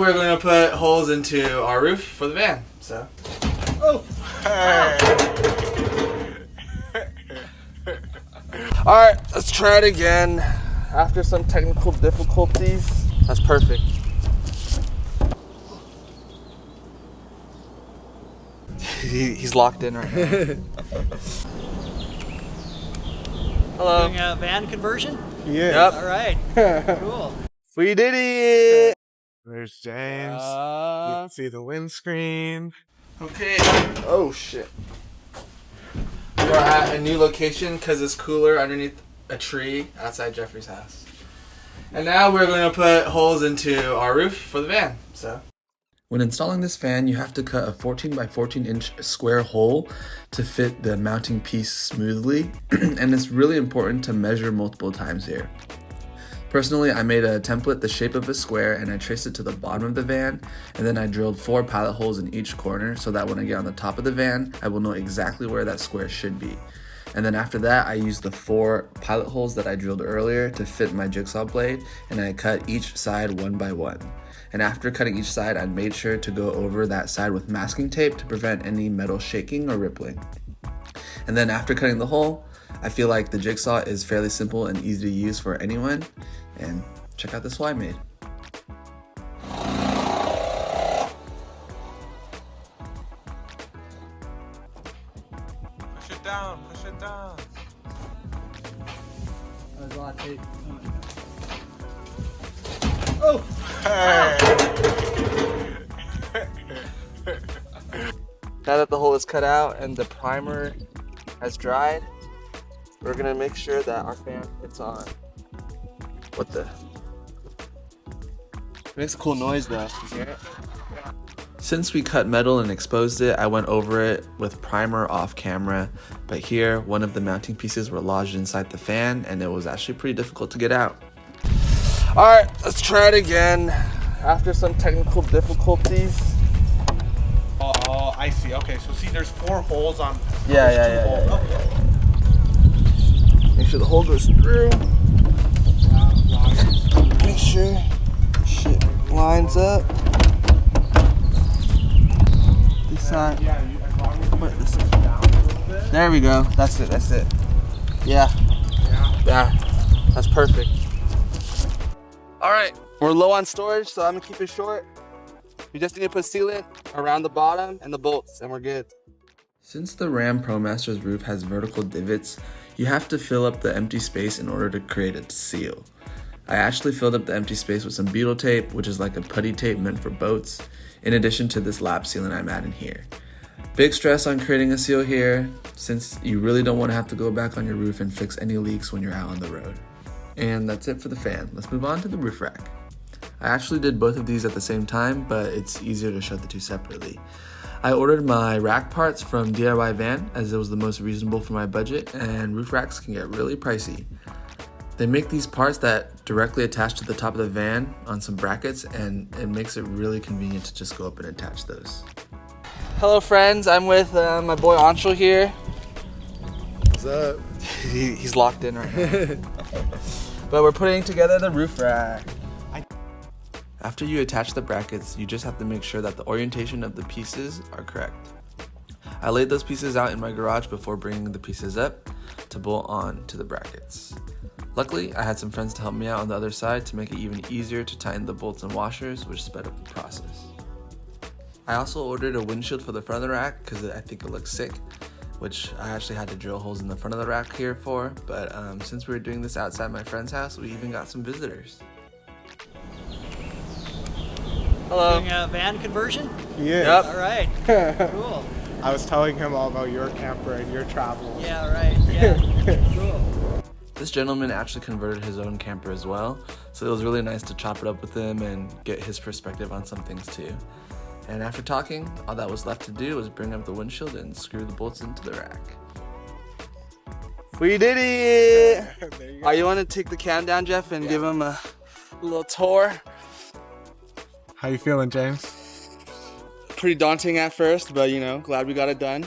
We're going to put holes into our roof for the van, so. Oh! Hey. Alright, let's try it again. After some technical difficulties. That's perfect. He's locked in right now. Hello. Doing a van conversion? Yeah. Yep. All right. Cool. We did it! There's James. You can see the windscreen. Okay. Oh shit. We're at a new location because it's cooler underneath a tree outside Jeffrey's house. And now we're going to put holes into our roof for the van, so. When installing this fan, you have to cut a 14 by 14 inch square hole to fit the mounting piece smoothly, and it's really important to measure multiple times here. Personally, I made a template the shape of a square and I traced it to the bottom of the van, and then I drilled 4 pilot holes in each corner so that when I get on the top of the van, I will know exactly where that square should be. And then after that, I used the 4 pilot holes that I drilled earlier to fit my jigsaw blade, and I cut each side one by one. And after cutting each side, I made sure to go over that side with masking tape to prevent any metal shaking or rippling. And then after cutting the hole, I feel like the jigsaw is fairly simple and easy to use for anyone. And check out this hole I made. Push it down, push it down. There's a lot of tape. Oh! Hey. Now that the hole is cut out and the primer has dried, we're gonna make sure that our fan fits on. What the? It makes a cool noise though. You hear it? Since we cut metal and exposed it, I went over it with primer off camera, but here one of the mounting pieces were lodged inside the fan and it was actually pretty difficult to get out. Alright, let's try it again. After some technical difficulties. Oh, I see. Okay, so see, there's 4 holes on. Yeah. Make sure the hole goes through. Make sure shit lines up. This side. Put this side. There we go. That's it. Yeah. That's perfect. Alright, we're low on storage, so I'm gonna keep it short. We just need to put sealant around the bottom and the bolts, and we're good. Since the Ram ProMaster's roof has vertical divots, you have to fill up the empty space in order to create a seal. I actually filled up the empty space with some beetle tape, which is like a putty tape meant for boats, in addition to this lap sealant I'm adding here. Big stress on creating a seal here, since you really don't want to have to go back on your roof and fix any leaks when you're out on the road. And that's it for the fan. Let's move on to the roof rack. I actually did both of these at the same time, but it's easier to show the two separately. I ordered my rack parts from DIY Van as it was the most reasonable for my budget, and roof racks can get really pricey. They make these parts that directly attach to the top of the van on some brackets, and it makes it really convenient to just go up and attach those. Hello friends, I'm with my boy Anshul here. What's up? He's locked in right now. But we're putting together the roof rack. After you attach the brackets, you just have to make sure that the orientation of the pieces are correct. I laid those pieces out in my garage before bringing the pieces up to bolt on to the brackets. Luckily, I had some friends to help me out on the other side to make it even easier to tighten the bolts and washers, which sped up the process. I also ordered a windshield for the front of the rack because I think it looks sick, which I actually had to drill holes in the front of the rack here for, but since we were doing this outside my friend's house, we even got some visitors. Hello. Doing a van conversion? Yeah. Yep. All right. Cool. I was telling him all about your camper and your travel. Yeah, right. Yeah. Cool. This gentleman actually converted his own camper as well, so it was really nice to chop it up with him and get his perspective on some things too. And after talking, all that was left to do was bring up the windshield and screw the bolts into the rack. We did it! There you Oh, you want to take the cam down, Jeff, and give him a little tour? How you feeling, James? Pretty daunting at first, but you know, glad we got it done.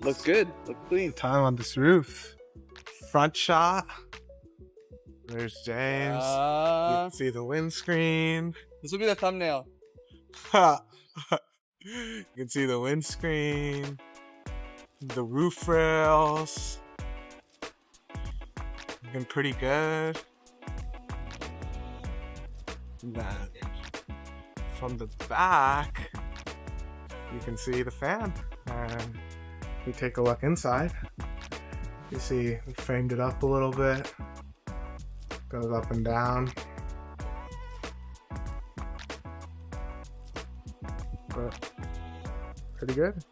Looks good, looks clean. Time on this roof. Front shot. There's James. You can see the windscreen. This will be the thumbnail. You can see the windscreen, the roof rails. Looking pretty good. Then from the back, you can see the fan. And we take a look inside. You see we framed it up a little bit. Goes up and down. But pretty good.